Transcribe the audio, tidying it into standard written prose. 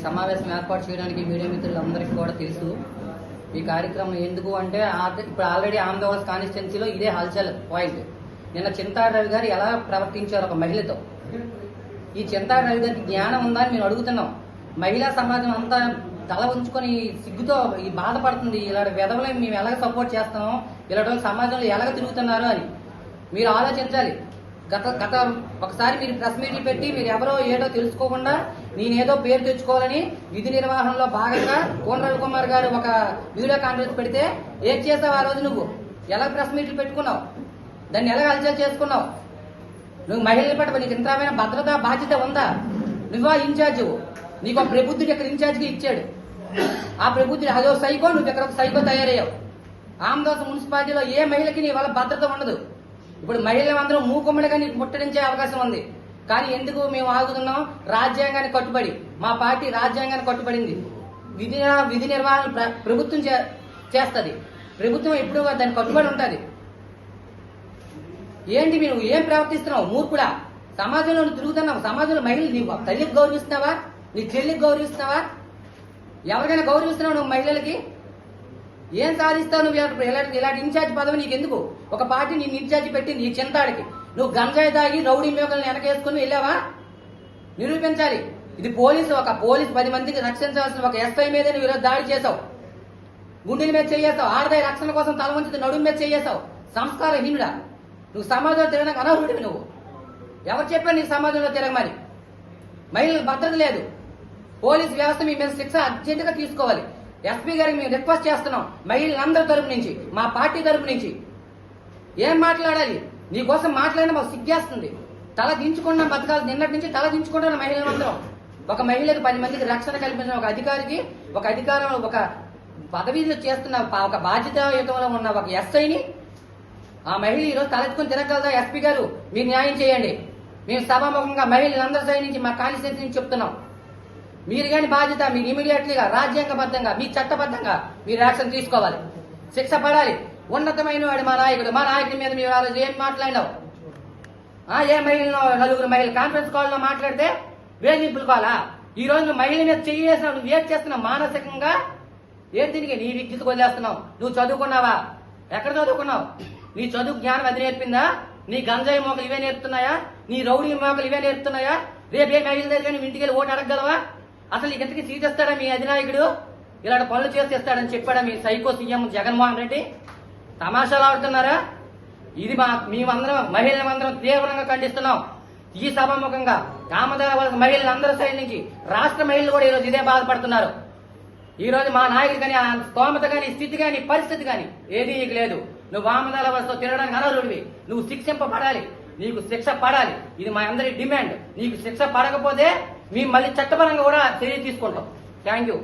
సమావేశం ఏర్పాటు చేయడానికి మీడియా మిత్రులందరికీ కూడా తెలుసు. ఈ కార్యక్రమం ఎందుకు అంటే ఇప్పుడు ఆల్రెడీ ఆంధ్రప్రదేశ్ కాన్స్టిట్యున్సీలో ఇదే హల్చల్ పాయింట్. నిన్న చింతాడ రవి గారు ఎలా ప్రవర్తించారు ఒక మహిళతో. ఈ చింతాడ రవి గారికి జ్ఞానం ఉందా అని మేము అడుగుతున్నాం. మహిళా సమాజం అంతా తల ఉంచుకొని సిగ్గుతో ఈ బాధపడుతుంది. ఇలాంటి వెధవలని మేము ఎలాగ సపోర్ట్ చేస్తున్నాం, ఇలాంటి సమాజంలో ఎలాగ తిరుగుతున్నారు అని మీరు ఆలోచించాలి. గత ఒకసారి మీరు ప్రెస్ మీట్లు పెట్టి మీరు ఎవరో ఏదో తెలుసుకోకుండా నేనేదో పేరు తెచ్చుకోవాలని విధి నిర్వహణలో భాగంగా కోన రవికుమార్ గారు ఒక వీడియో కాన్ఫరెన్స్ పెడితే ఏం చేసావు ఆ రోజు? నువ్వు ఎలా ప్రెస్ మీట్లు పెట్టుకున్నావు? దాన్ని ఎలా అలచల్ చేసుకున్నావు? నువ్వు మహిళల పట్ల నీకు ఇంతమైన భద్రత బాధ్యత ఉందా? నువ్వా ఇన్ఛార్జ్? నీకు ఒక ప్రబుద్ధుడు ఇక్కడ ఇన్ఛార్జ్గా ఇచ్చాడు. ఆ ప్రబుద్ధుడు అదో సైకో, నువ్వు ఇక్కడ ఒక సైకో తయారయ్యావు. ఆంధ్రప్రదేశ్ మున్సిపాలిటీలో ఏ మహిళకి నీ వాళ్ళ భద్రత ఉండదు. ఇప్పుడు మహిళలందరూ మూకుమ్మడిగా నీకు ముట్టడించే అవకాశం ఉంది. కానీ ఎందుకు మేము ఆగుతున్నాం? రాజ్యాంగానికి కట్టుబడి, మా పార్టీ రాజ్యాంగానికి కట్టుబడింది. విధి నిర్వహణ ప్రభుత్వం చేస్తుంది. ప్రభుత్వం ఎప్పుడు దానికి కట్టుబడి ఉంటుంది. ఏంటి మీరు ఏం ప్రవర్తిస్తున్నావు? మూర్ఖుడా. సమాజంలో తిరుగుతున్నావు. సమాజంలో మహిళలు నీ తల్లికి గౌరవిస్తున్నావా? నీ చెల్లికి గౌరవిస్తున్నావా? ఎవరికైనా గౌరవిస్తున్నావు నువ్వు? మహిళలకి ఏం సాధిస్తావు నువ్వు? ఇలాంటి ఇన్ఛార్జ్ పదవి నీకు ఎందుకు? ఒక పార్టీ నేను ఇన్ఛార్జ్ పెట్టింది ఈ చింతాడికి. నువ్వు గంజాయి తాగి రౌడీ మేకలను వెనకేసుకుని వెళ్ళావా? నిరూపించాలి. ఇది ఒక పోలీసు 10 మందికి రక్షించాల్సిన ఒక ఎస్ఐ మీద నువ్వు ఈరోజు దాడి చేసావు. గుండెల మీద చేయేసావు. ఆడదాయి రక్షణ కోసం తల వంచి నడుము మీద చేయేసావు. సంస్కారహీనుడా. నువ్వు సమాజంలో తిరగడానికి అనర్హుడివి. నువ్వు ఎవరు చెప్పారు నీకు సమాజంలో తిరగమని? మహిళలకు భద్రత లేదు. పోలీసు వ్యవస్థ మీ మీద శిక్ష అర్జెంటుగా తీసుకోవాలి. ఎస్పీ గారికి మేము రిక్వెస్ట్ చేస్తున్నాం. మహిళలందరి తరపు నుంచి, మా పార్టీ తరపు నుంచి ఏం మాట్లాడాలి? నీకోసం మాట్లాడిన మాకు సిగ్గేస్తుంది. తల దించుకున్న బతకాలి. నిన్నటి నుంచి తల దించుకుంటున్న మహిళలందరం. ఒక మహిళకి 10 మందికి రక్షణ కల్పించిన ఒక అధికారికి, ఒక అధికారం, ఒక పదవిలో చేస్తున్న ఒక బాధ్యతాయుతంలో ఉన్న ఒక ఎస్ఐని ఆ మహిళ ఈరోజు తలెత్తుకుని తిరగలదా? ఎస్పీ గారు మీరు న్యాయం చేయండి. మేము సభాముఖంగా మహిళలందరి సైడ్ నుంచి మా కాన్స్టిట్యూన్సీ నుంచి చెప్తున్నాం. మీరు కానీ బాధ్యత, మీరు ఇమీడియట్లీగా రాజ్యాంగబద్ధంగా, మీ చట్టబద్ధంగా మీరు యాక్షన్ తీసుకోవాలి. శిక్ష పడాలి. ఉన్నతమైన వాడు మా నాయకుడు. మా నాయకుడి మీద మీరు ఆ రోజు ఏం మాట్లాడినావు? ఏ మహిళను నలుగురు మహిళలు కాన్ఫరెన్స్ కాల్లో మాట్లాడితే వేధింపులు కావాలా? ఈ రోజు నువ్వు మహిళ మీద చేస్తున్నావు. నువ్వు ఏం చేస్తున్నావు? మానసికంగా ఏం తిరిగి నీ విద్యుత్ వదిలేస్తున్నావు. నువ్వు చదువుకున్నావా? ఎక్కడ చదువుకున్నావు? నీ చదువు జ్ఞానం అది నేర్పిందా? నీ గంజాయి మోకలు ఇవే నేర్పుతున్నాయా? నీ రౌడీ మోకలు ఇవే నేర్పుతున్నాయా? రేపే మహిళల దగ్గర నువ్వు ఇంటికి వెళ్ళి ఓటు అడగగలవా? అసలు నీకు ఎంతకి సీట్ ఇస్తాడా మీ అధినాయకుడు? ఇలాంటి పనులు చేస్తాడని చెప్పాడా మీ సైకో సీఎం జగన్మోహన్ రెడ్డి? తమాషాలు ఆడుతున్నారా? ఇది మేమందరం మహిళలందరం తీవ్రంగా ఖండిస్తున్నాం. ఈ సభాముఖంగా ఆమదాబాద్ మహిళలందరి సైడ్ నుంచి రాష్ట్ర మహిళలు కూడా ఈరోజు ఇదే బాధపడుతున్నారు. ఈ రోజు మా నాయకుడు కానీ, ఆ స్తోమత కానీ, స్థితి కానీ, పరిస్థితి కానీ ఏది నీకు లేదు. నువ్వు ఆమదాబాద్తో తిరగడానికి అనర్హుడివి. నువ్వు శిక్షింపబడాలి. నీకు శిక్ష పడాలి. ఇది మా అందరి డిమాండ్. నీకు శిక్ష పడకపోతే మేము మళ్ళీ చట్టపరంగా కూడా చర్య తీసుకుంటాం. Thank you.